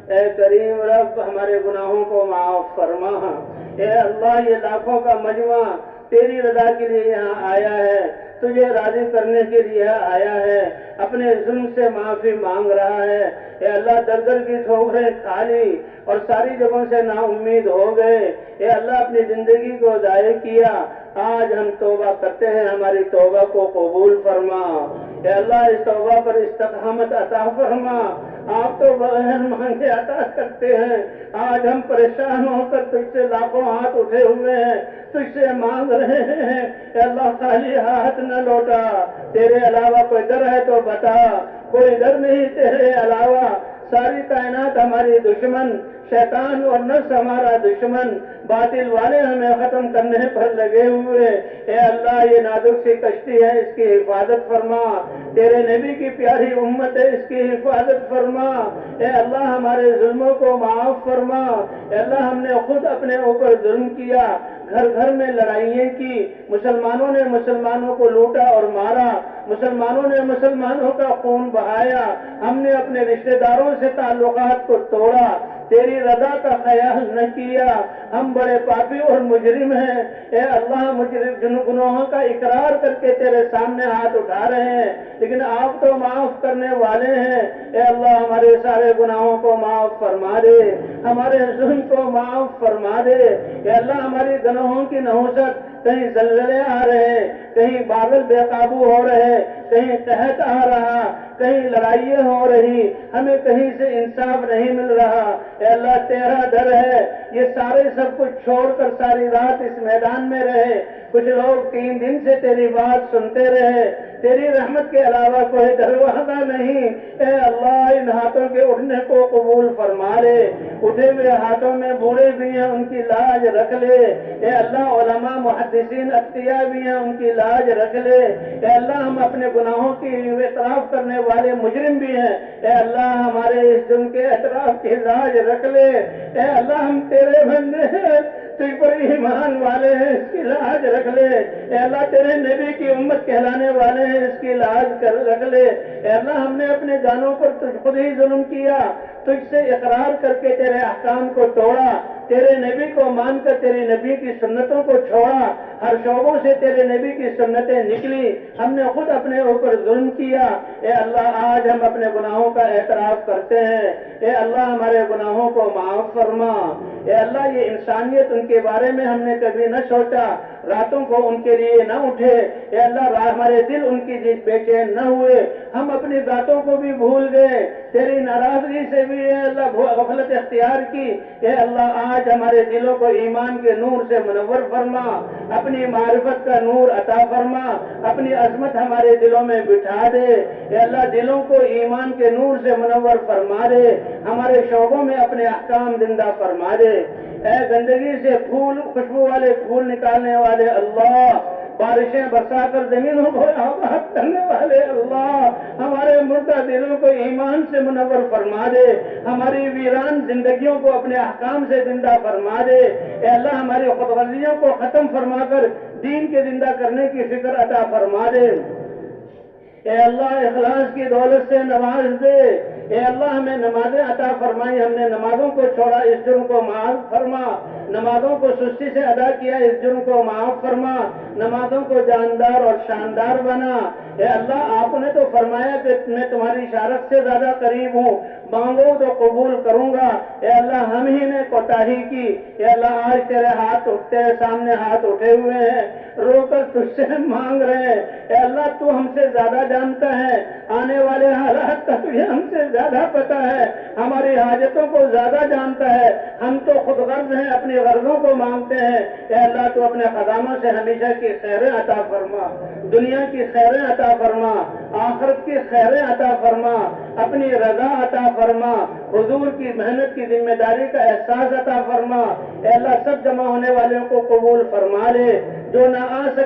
اے کریم رب ہمارے گناہوں کو معاف فرما۔ اے اللہ یہ لاکھوں کا مجمع تیری رضا کے لیے یہاں آیا ہے، تجھے راضی کرنے کے لیے آیا ہے، اپنے ظلم سے معافی مانگ رہا ہے۔ اے اللہ در در کی ٹھوکریں کھا لی اور ساری جگہوں سے نا امید ہو گئے۔ اے اللہ اپنی زندگی کو ضائع کیا، آج ہم توبہ کرتے ہیں، ہماری توبہ کو قبول فرما۔ اے اللہ اس توبہ پر استقامت عطا فرما، آپ تو بغیر مانگے عطا کرتے ہیں۔ آج ہم پریشان ہو کر تجھ سے لاکھوں ہاتھ اٹھے ہوئے ہیں، تجھ سے مانگ رہے ہیں۔ اے اللہ خالی ہاتھ نہ لوٹا، تیرے علاوہ کوئی در ہے تو بتا، کوئی در نہیں تیرے علاوہ۔ ساری کائنات ہماری دشمن، شیطان اور نفس ہمارا دشمن، باطل والے ہمیں ختم کرنے پر لگے ہوئے۔ اے اللہ یہ نازک سی کشتی ہے، اس کی حفاظت فرما، تیرے نبی کی پیاری امت ہے، اس کی حفاظت فرما۔ اے اللہ ہمارے ظلموں کو معاف فرما۔ اے اللہ ہم نے خود اپنے اوپر ظلم کیا، گھر گھر میں لڑائیاں کی، مسلمانوں نے مسلمانوں کو لوٹا اور مارا، مسلمانوں نے مسلمانوں کا خون بہایا، ہم نے اپنے رشتہ داروں سے تعلقات کو توڑا، تیری رضا کا خیال نہ کیا، ہم بڑے پاپی اور مجرم ہیں۔ اے اللہ مجرم گناہوں کا اقرار کر کے تیرے سامنے ہاتھ اٹھا رہے ہیں، لیکن آپ تو معاف کرنے والے ہیں۔ اے اللہ ہمارے سارے گناہوں کو معاف فرما دے، ہمارے ظلم کو معاف فرما دے۔ اے اللہ ہماری گناہوں کی نحوست، کہیں زلزلے آ رہے، کہیں بادل بے قابو ہو رہے، کہیں قحط آ رہا، کہیں لڑائیاں ہو رہی، ہمیں کہیں سے انصاف نہیں مل رہا۔ اے اللہ تیرا ڈر ہے، یہ سارے سب کچھ چھوڑ کر ساری رات اس میدان میں رہے، کچھ لوگ 3 دن سے تیری بات سنتے رہے، تیری رحمت کے علاوہ کوئی دروازہ نہیں۔ اے اللہ ان ہاتھوں کے اٹھنے کو قبول فرما لے، اٹھے ہوئے ہاتھوں میں بوڑھے بھی ہیں ان کی لاج رکھ لے۔ اے اللہ علماء محدثین اتقیاء بھی ہیں ان کی لاج رکھ لے۔ اے اللہ ہم اپنے گناہوں کی اعتراف کرنے والے مجرم بھی ہیں، اے اللہ ہمارے اس جرم کے اعتراف کی لاج رکھ لے۔ اے اللہ ہم تیرے بندے ہیں، تجھ پر ایمان والے ہیں، اس کی لاج رکھ لے۔ اے اللہ تیرے نبی کی امت کہلانے والے ہیں، اس کی لاج رکھ لے۔ اے اللہ ہم نے اپنے جانوں پر تجھ خود ہی ظلم کیا، تجھ سے اقرار کر کے تیرے احکام کو توڑا، تیرے نبی کو مان کر تیری نبی کی سنتوں کو چھوڑا، ہر شعبوں سے تیرے نبی کی سنتیں نکلی، ہم نے خود اپنے اوپر ظلم کیا۔ اے اللہ آج ہم اپنے گناہوں کا اعتراف کرتے ہیں، اے اللہ ہمارے گناہوں کو معاف فرما۔ اے اللہ یہ انسانیت ان کے بارے میں ہم نے کبھی نہ سوچا، راتوں کو ان کے لیے نہ اٹھے، اے اللہ ہمارے دل ان کی بے چین نہ ہوئے، ہم اپنی ذاتوں کو بھی بھول گئے، تیری ناراضگی سے بھی اے اللہ غفلت اختیار کی۔ اے اللہ آج ہمارے دلوں کو ایمان کے نور سے منور فرما، اپنی معرفت کا نور عطا فرما، اپنی عظمت ہمارے دلوں میں بٹھا دے۔ اے اللہ دلوں کو ایمان کے نور سے منور فرما دے، ہمارے شعبوں میں اپنے احکام زندہ فرما دے۔ اے گندگی سے پھول، خوشبو والے پھول نکالنے والے اللہ، بارشیں برسا کر زمینوں کو آباد کرنے والے اللہ، ہمارے مردہ دلوں کو ایمان سے منور فرما دے، ہماری ویران زندگیوں کو اپنے احکام سے زندہ فرما دے۔ اے اللہ ہماری خودغرضیوں کو ختم فرما کر دین کے زندہ کرنے کی فکر عطا فرما دے۔ اے اللہ اخلاص کی دولت سے نواز دے۔ اے اللہ ہمیں نمازیں عطا فرمائی، ہم نے نمازوں کو چھوڑا، اس جرم کو معاف فرما، نمازوں کو سستی سے ادا کیا، اس جرم کو معاف فرما، نمازوں کو جاندار اور شاندار بنا۔ اے اللہ آپ نے تو فرمایا کہ میں تمہاری شارت سے زیادہ قریب ہوں، مانگو تو قبول کروں گا۔ اے اللہ ہم ہی نے کوتاہی کی، اے اللہ آج تیرے ہاتھ اٹھتے ہیں، سامنے ہاتھ اٹھے ہوئے ہیں، رو کر تجھ سے مانگ رہے ہیں۔ اے اللہ تو ہم سے زیادہ جانتا ہے، آنے والے حالات کا تجھے ہم سے زیادہ پتا ہے، ہماری حاجتوں کو زیادہ جانتا ہے، ہم تو خود غرض ہیں، اپنی غرضوں کو مانگتے ہیں۔ اے اللہ تو اپنے خزانوں سے ہمیشہ کی خیریں عطا فرما، دنیا کی خیریں عطا فرما، آخرت کی خیریں عطا فرما، اپنی رضا عطا فرما، حضور کی محنت کی ذمہ داری کا احساس عطا فرما۔ اے اللہ سب جمع ہونے والوں کو قبول فرما لے، جو نہ آ سکے